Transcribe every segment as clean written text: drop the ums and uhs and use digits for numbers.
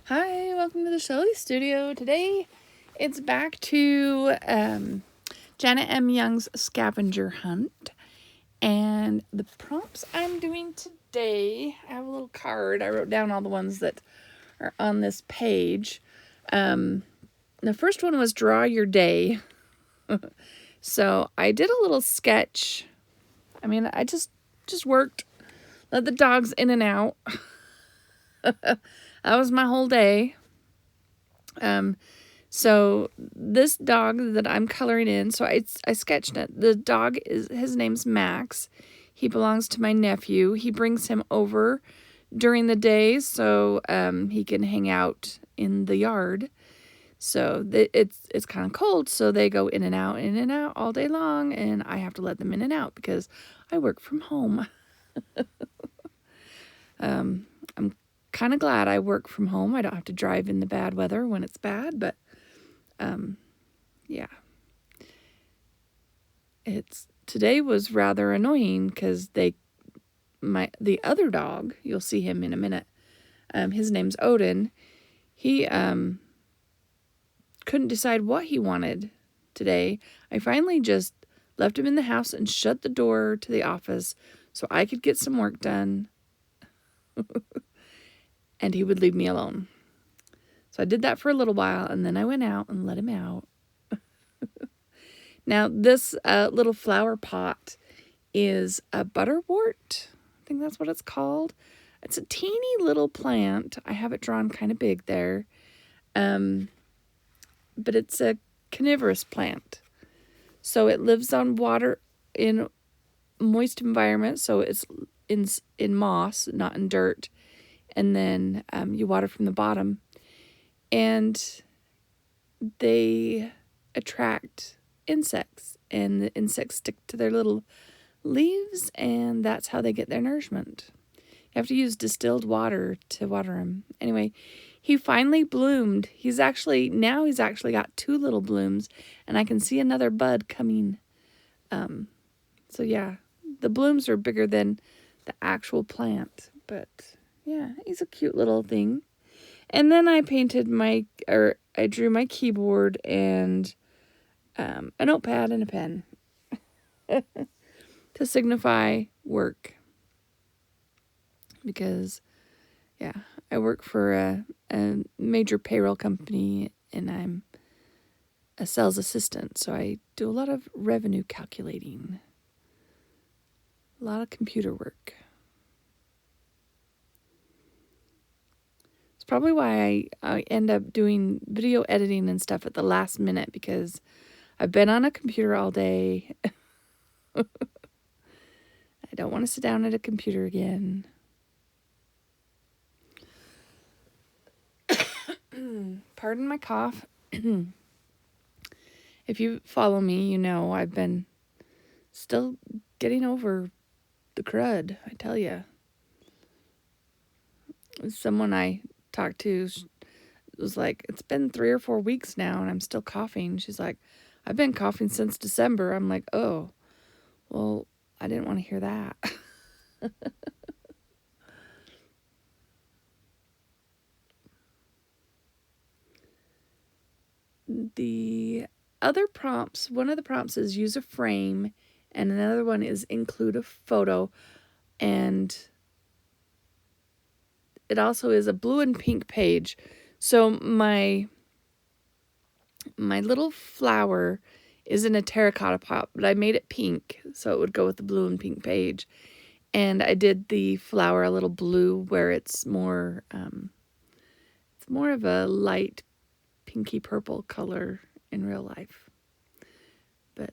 Hi, welcome to the Shelley Studio. Today, it's back to Janet M. Young's Scavenger Hunt. And the prompts I'm doing today, I have a little card. I wrote down all the ones that are on this page. The first one was draw your day. So I did a little sketch. I just worked, let the dogs in and out. That was my whole day. So this dog that I'm coloring in, so I sketched it. The dog his name's Max. He belongs to my nephew. He brings him over during the day so he can hang out in the yard. So it's kind of cold, so they go in and out all day long, and I have to let them in and out because I work from home. I'm kind of glad I work from home. I don't have to drive in the bad weather when it's bad, but yeah. Today was rather annoying because the other dog, you'll see him in a minute. His name's Odin. He couldn't decide what he wanted today. I finally just left him in the house and shut the door to the office so I could get some work done and he would leave me alone. So I did that for a little while, and then I went out and let him out. Now, this little flower pot is a butterwort. I think that's what it's called. It's a teeny little plant. I have it drawn kind of big there. But it's a carnivorous plant. So it lives on water in moist environments. So it's in moss, not in dirt. And then you water from the bottom. And they attract insects. And the insects stick to their little leaves, and that's how they get their nourishment. You have to use distilled water to water them. Anyway, he finally bloomed. He's actually got 2 little blooms, and I can see another bud coming. So yeah, the blooms are bigger than the actual plant, but yeah, he's a cute little thing. And then I drew my keyboard and a notepad and a pen to signify work. Because, yeah, I work for a major payroll company, and I'm a sales assistant, so I do a lot of revenue calculating, a lot of computer work. It's probably why I end up doing video editing and stuff at the last minute, because I've been on a computer all day. I don't want to sit down at a computer again. Pardon my cough. If you follow me, you know I've been still getting over the crud, I tell you. Someone I talked to was like, it's been 3 or 4 weeks now and I'm still coughing. She's like, I've been coughing since December. I'm like, oh, well, I didn't want to hear that. The other prompts, one of the prompts is use a frame, and another one is include a photo, and it also is a blue and pink page. So my little flower is in a terracotta pot, but I made it pink so it would go with the blue and pink page. And I did the flower a little blue where it's more of a light pinky purple color in real life. But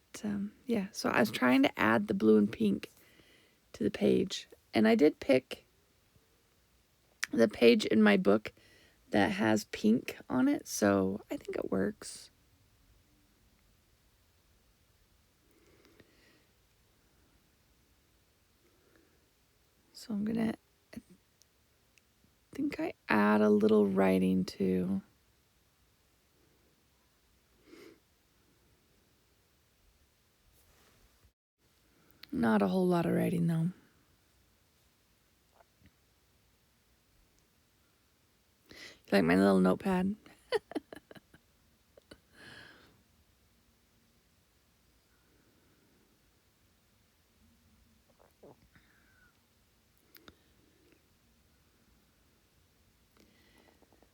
yeah, so I was trying to add the blue and pink to the page. And I did pick the page in my book that has pink on it, so I think it works. So I think I add a little writing too. Not a whole lot of writing though. Like my little notepad.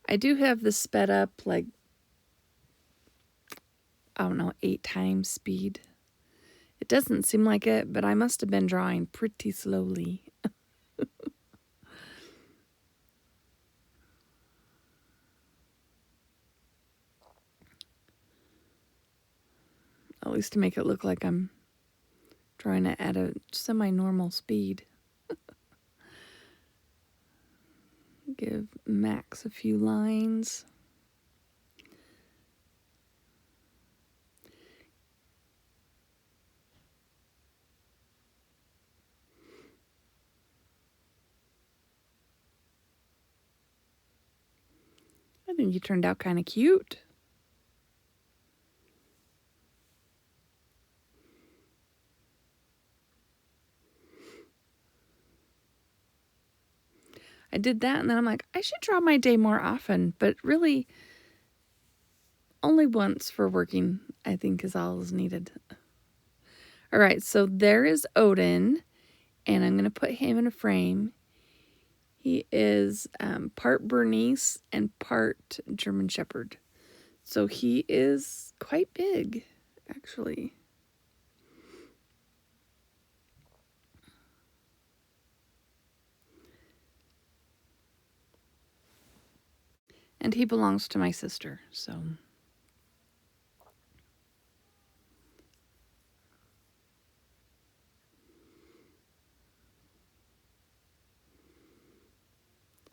I do have this sped up, like, I don't know, 8 times speed. It doesn't seem like it, but I must have been drawing pretty slowly. At least to make it look like I'm drawing it at a semi-normal speed. Give Max a few lines. I think you turned out kind of cute. I did that, and then I'm like, I should draw my day more often, but really only once for working, I think, is all is needed. All right, so there is Odin, and I'm going to put him in a frame. He is part Bernese and part German Shepherd. So he is quite big, actually. And he belongs to my sister, so.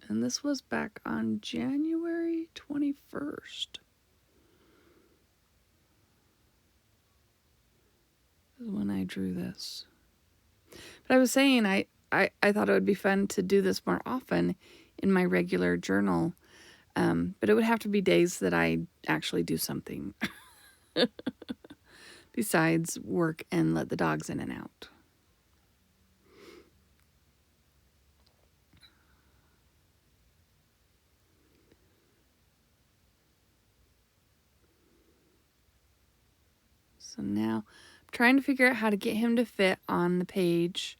And this was back on January 21st. Is when I drew this. But I was saying I thought it would be fun to do this more often in my regular journal. But it would have to be days that I actually do something besides work and let the dogs in and out. So now I'm trying to figure out how to get him to fit on the page.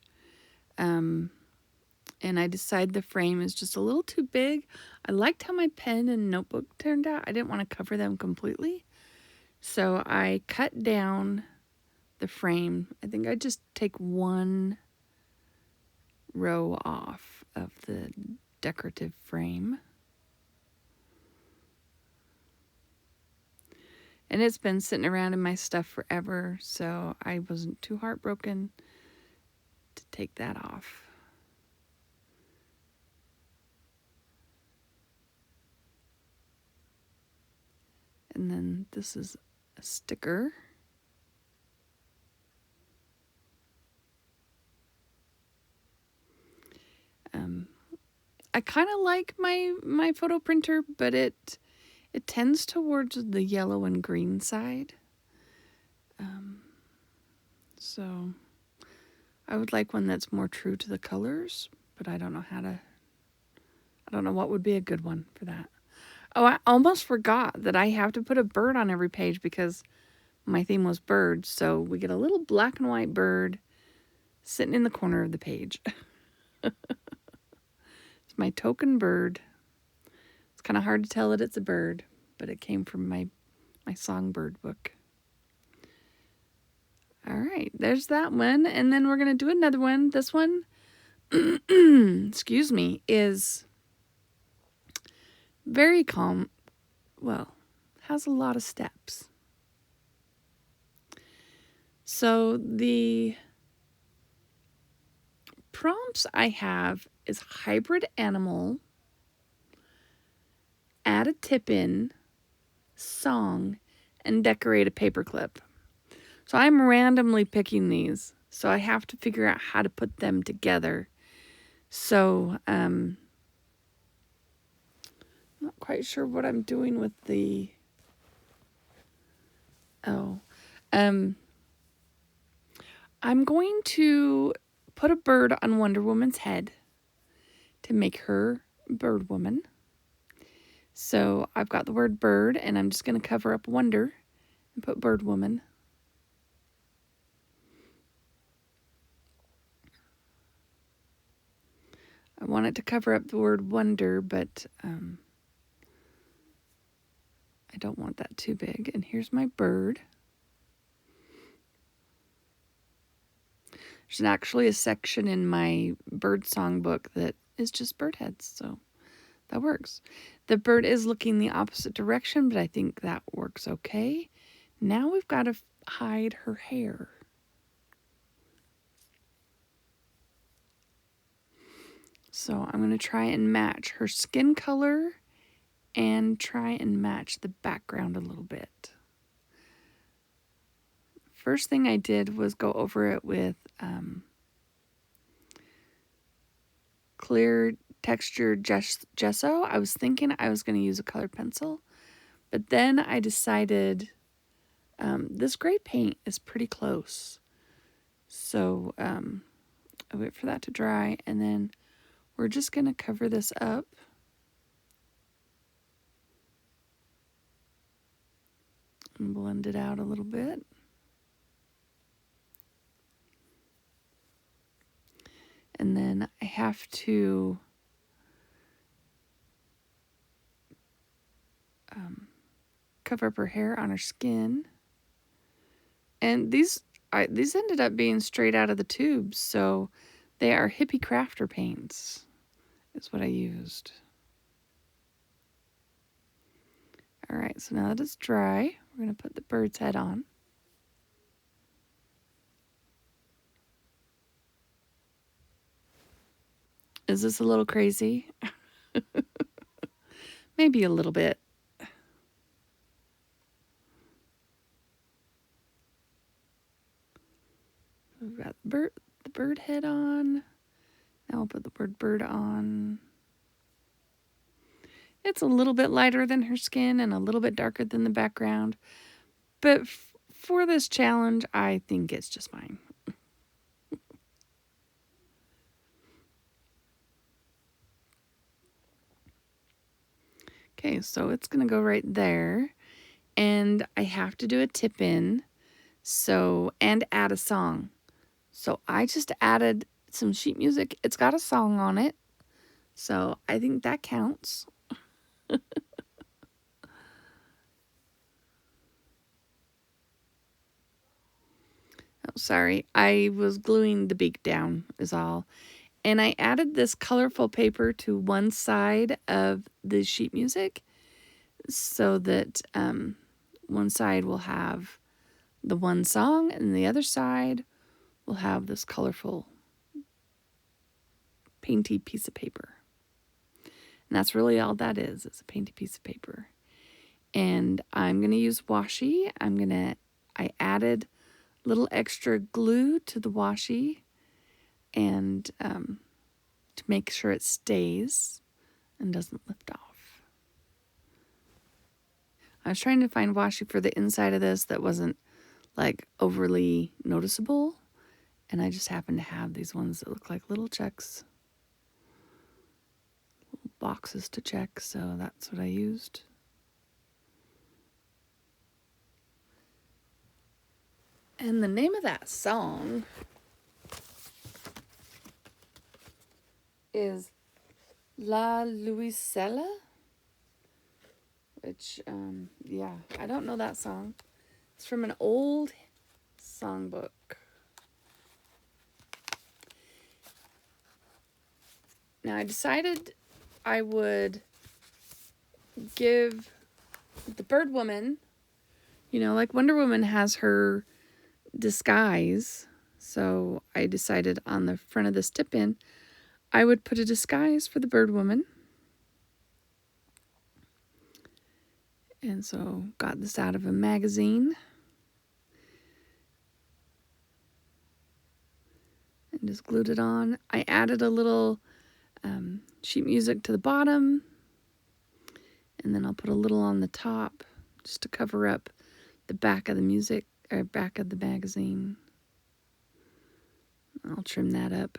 And I decide the frame is just a little too big. I liked how my pen and notebook turned out. I didn't want to cover them completely. So I cut down the frame. I think I just take one row off of the decorative frame. And it's been sitting around in my stuff forever, so I wasn't too heartbroken to take that off. And then this is a sticker. I kind of like my photo printer, but it tends towards the yellow and green side. So I would like one that's more true to the colors, but I don't know what would be a good one for that. Oh, I almost forgot that I have to put a bird on every page because my theme was birds. So we get a little black and white bird sitting in the corner of the page. It's my token bird. It's kind of hard to tell that it's a bird, but it came from my songbird book. All right, there's that one. And then we're going to do another one. This one, excuse me, is very calm. Well, has a lot of steps. So the prompts I have is hybrid animal, add a tip in, song, and decorate a paperclip. So I'm randomly picking these. So I have to figure out how to put them together. So I'm not quite sure what I'm doing with the... I'm going to put a bird on Wonder Woman's head to make her Bird Woman. So I've got the word bird, and I'm just going to cover up wonder and put bird woman. I want it to cover up the word wonder, but I don't want that too big. And here's my bird. There's actually a section in my bird song book that is just bird heads, so that works. The bird is looking the opposite direction, but I think that works okay. Now we've got to hide her hair. So I'm going to try and match her skin color and try and match the background a little bit. First thing I did was go over it with clear texture gesso. I was thinking I was going to use a colored pencil, but then I decided this gray paint is pretty close. So I wait for that to dry, and then we're just going to cover this up. And blend it out a little bit. And then I have to cover up her hair on her skin. And these ended up being straight out of the tubes, so they are hippie crafter paints is what I used. All right, so now that it's dry, we're going to put the bird's head on. Is this a little crazy? Maybe a little bit. We've got the bird head on. Now we'll put the word bird on. It's a little bit lighter than her skin and a little bit darker than the background. But for this challenge, I think it's just fine. Okay, so it's going to go right there. And I have to do a tip in, and add a song. So I just added some sheet music. It's got a song on it. So I think that counts. Oh, sorry. I was gluing the beak down is all. And I added this colorful paper to one side of the sheet music so that one side will have the one song and the other side will have this colorful painty piece of paper. And that's really all that is a painty piece of paper. And I'm going to use washi. I added little extra glue to the washi and to make sure it stays and doesn't lift off. I was trying to find washi for the inside of this that wasn't like overly noticeable, and I just happen to have these ones that look like little checks, little boxes to check, so that's what I used. And the name of that song is La Luisella, which, I don't know that song. It's from an old songbook. Now I decided I would give the bird woman, like Wonder Woman has her disguise. So I decided on the front of this tip in, I would put a disguise for the bird woman. And so got this out of a magazine. And just glued it on. I added a little sheet music to the bottom. And then I'll put a little on the top just to cover up the back of the music, or back of the magazine. I'll trim that up.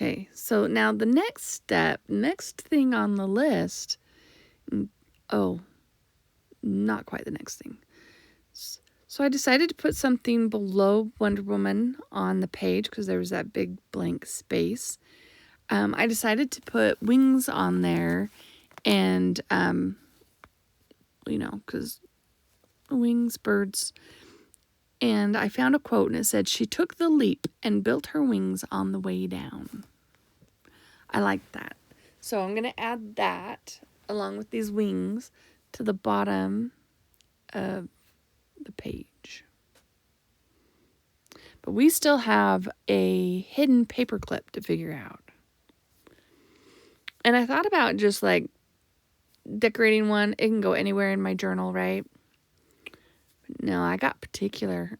Okay, so now the next thing on the list, oh, not quite the next thing. So I decided to put something below Wonder Woman on the page because there was that big blank space. I decided to put wings on there and, because wings, birds. And I found a quote and it said, "She took the leap and built her wings on the way down." I like that. So I'm going to add that along with these wings to the bottom of the page. But we still have a hidden paper clip to figure out. And I thought about just like decorating one. It can go anywhere in my journal, right? But no, I got particular.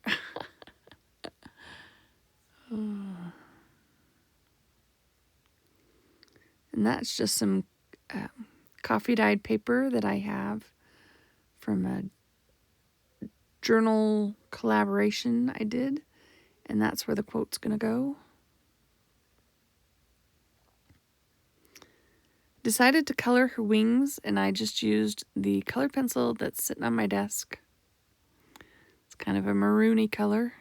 And that's just some coffee dyed paper that I have from a journal collaboration I did. And that's where the quote's going to go. Decided to color her wings, and I just used the colored pencil that's sitting on my desk. It's kind of a maroony color.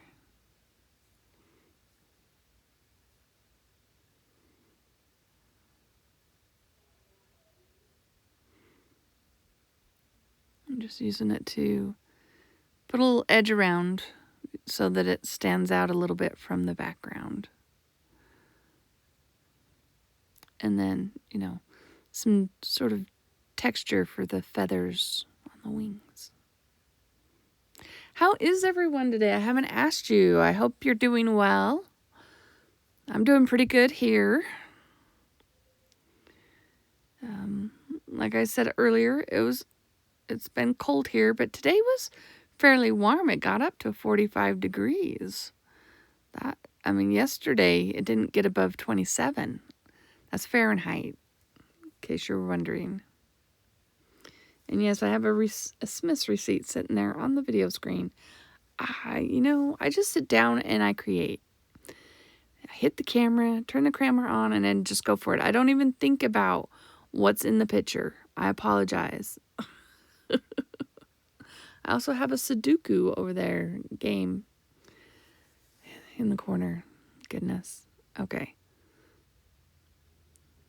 I'm just using it to put a little edge around so that it stands out a little bit from the background. And then, some sort of texture for the feathers on the wings. How is everyone today? I haven't asked you. I hope you're doing well. I'm doing pretty good here. Like I said earlier, it's been cold here, but today was fairly warm. It got up to 45 degrees. Yesterday it didn't get above 27. That's Fahrenheit, in case you're wondering. And yes, I have a Smith's receipt sitting there on the video screen. I just sit down and I create. I hit the camera, turn the camera on, and then just go for it. I don't even think about what's in the picture. I apologize. I also have a Sudoku over there game in the corner. Goodness. Okay.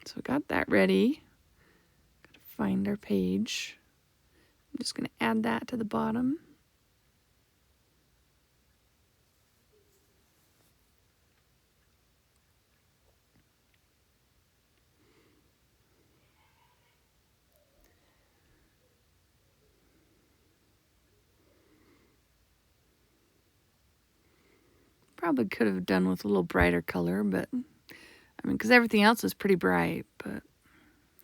So we got that ready. Gotta find our page. I'm just going to add that to the bottom. Probably could have done with a little brighter color, but because everything else is pretty bright, but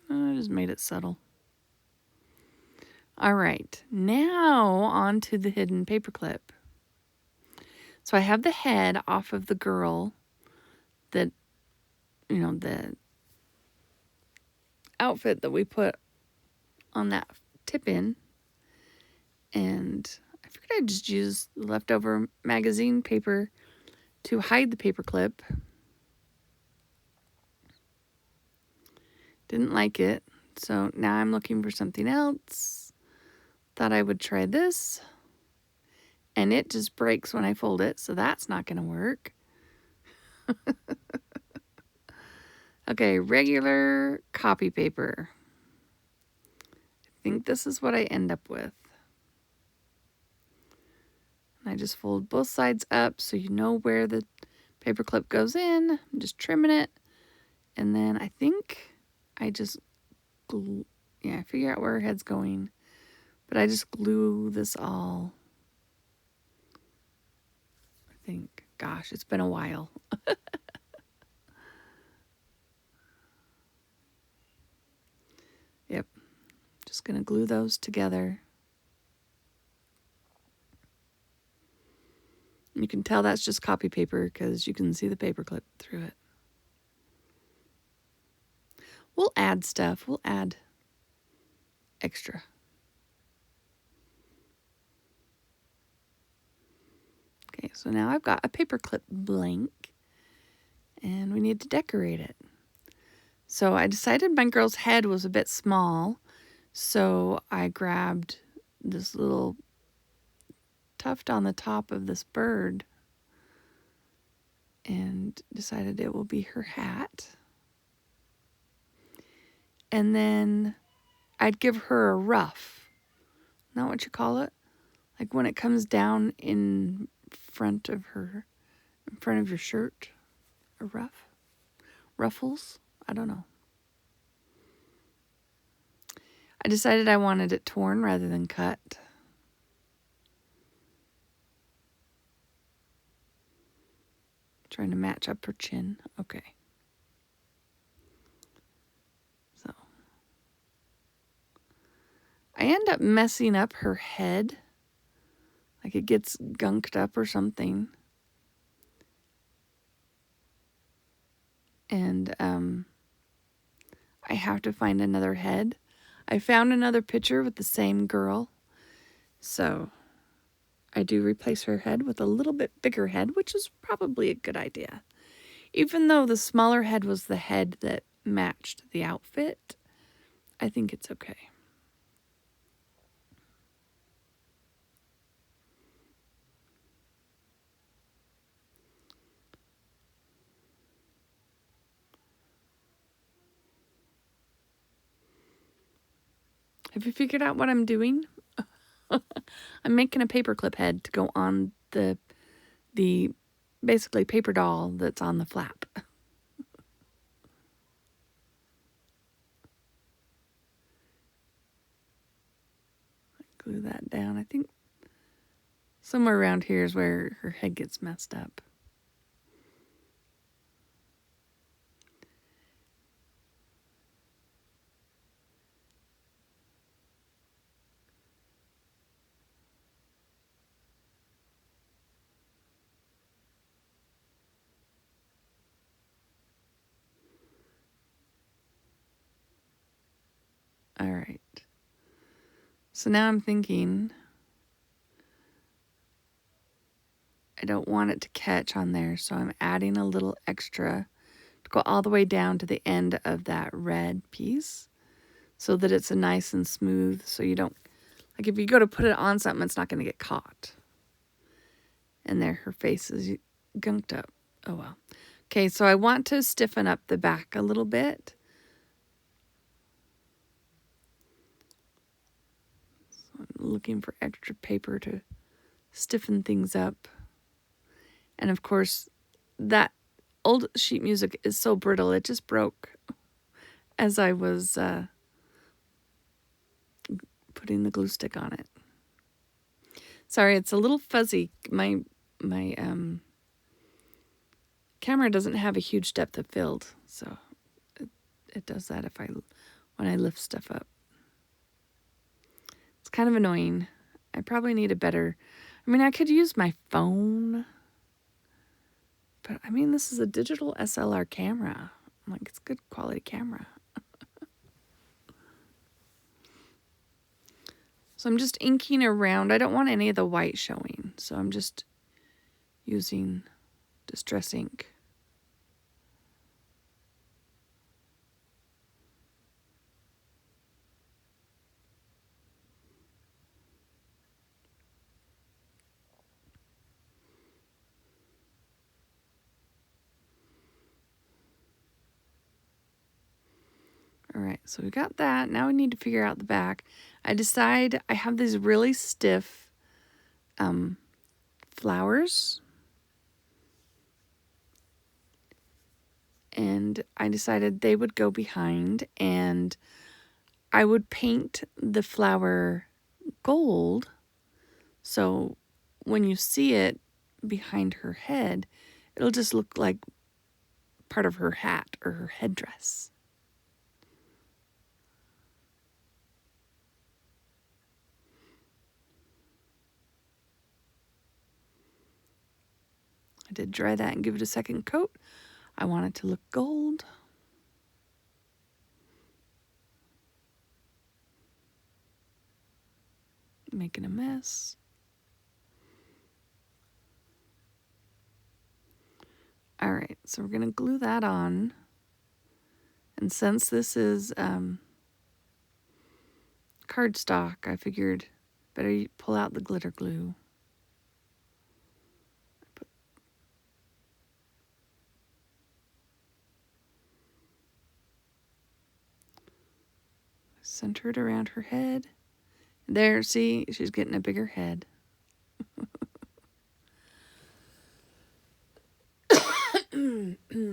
I just made it subtle. All right, now on to the hidden paperclip. So I have the head off of the girl that, the outfit that we put on that tip-in. And I figured I'd just use the leftover magazine paper to hide the paperclip. Didn't like it, so now I'm looking for something else. Thought I would try this. And it just breaks when I fold it, so that's not going to work. Okay, regular copy paper. I think this is what I end up with. And I just fold both sides up so you know where the paper clip goes in. I'm just trimming it. And then I think I just glue, I figure out where her head's going. But I just glue this all. I think, gosh, it's been a while. Yep, just gonna glue those together. You can tell that's just copy paper because you can see the paper clip through it. We'll add stuff. We'll add extra. Okay, so now I've got a paper clip blank. and we need to decorate it. So I decided my girl's head was a bit small, so I grabbed this little tuft on the top of this bird and decided it will be her hat. And then I'd give her a ruff. Not what you call it? Like when it comes down in front of your shirt. A ruff? Ruffles? I don't know. I decided I wanted it torn rather than cut. Trying to match up her chin. Okay. So I end up messing up her head. Like it gets gunked up or something. And I have to find another head. I found another picture with the same girl. So I do replace her head with a little bit bigger head, which is probably a good idea. Even though the smaller head was the head that matched the outfit, I think it's okay. Have you figured out what I'm doing? I'm making a paperclip head to go on the basically paper doll that's on the flap. Glue that down. I think somewhere around here is where her head gets messed up. All right. So now I'm thinking I don't want it to catch on there, so I'm adding a little extra to go all the way down to the end of that red piece so that it's a nice and smooth, so you don't, like if you go to put it on something, it's not going to get caught. And there, her face is gunked up. Oh well. Okay, so I want to stiffen up the back a little bit. So I'm looking for extra paper to stiffen things up. And of course, that old sheet music is so brittle, it just broke as I was putting the glue stick on it. Sorry, it's a little fuzzy. My camera doesn't have a huge depth of field, so it does that when I lift stuff up. It's kind of annoying. I probably need a better, I mean, I could use my phone, but I mean, this is a digital SLR camera. I'm like, it's good quality camera. So I'm just inking around. I don't want any of the white showing, so I'm just using Distress ink. All right, so we got that. Now we need to figure out the back. I have these really stiff flowers. And I decided they would go behind, and I would paint the flower gold. So when you see it behind her head, it'll just look like part of her hat or her headdress. I did dry that and give it a second coat. I want it to look gold. Making a mess. All right, so we're going to glue that on. And since this is cardstock, I figured better pull out the glitter glue. Center it around her head. There, see, she's getting a bigger head.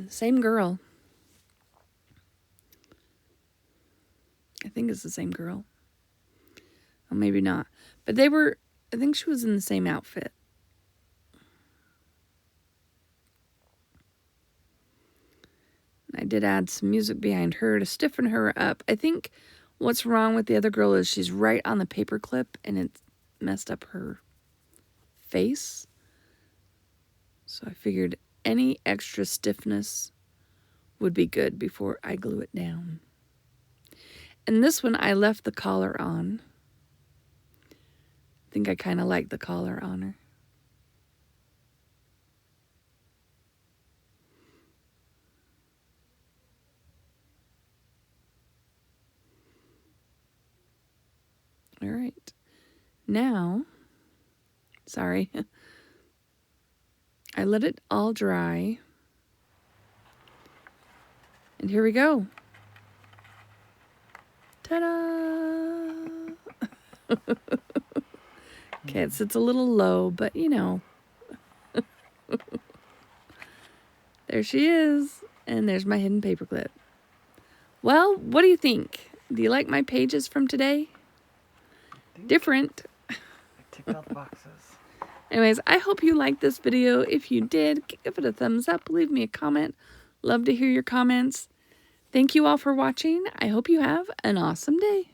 Same girl. I think it's the same girl. Well, maybe not. But they were, I think she was in the same outfit. I did add some music behind her to stiffen her up. I think what's wrong with the other girl is she's right on the paper clip and it messed up her face. So I figured any extra stiffness would be good before I glue it down. And this one I left the collar on. I think I kind of like the collar on her. All right. Now, sorry, I let it all dry. And here we go. Ta-da! Okay, it sits a little low, but you know. There she is. And there's my hidden paperclip. Well, what do you think? Do you like my pages from today? Different. I ticked all the boxes. Anyways, I hope you liked this video. If you did, give it a thumbs up. Leave me a comment. Love to hear your comments. Thank you all for watching. I hope you have an awesome day.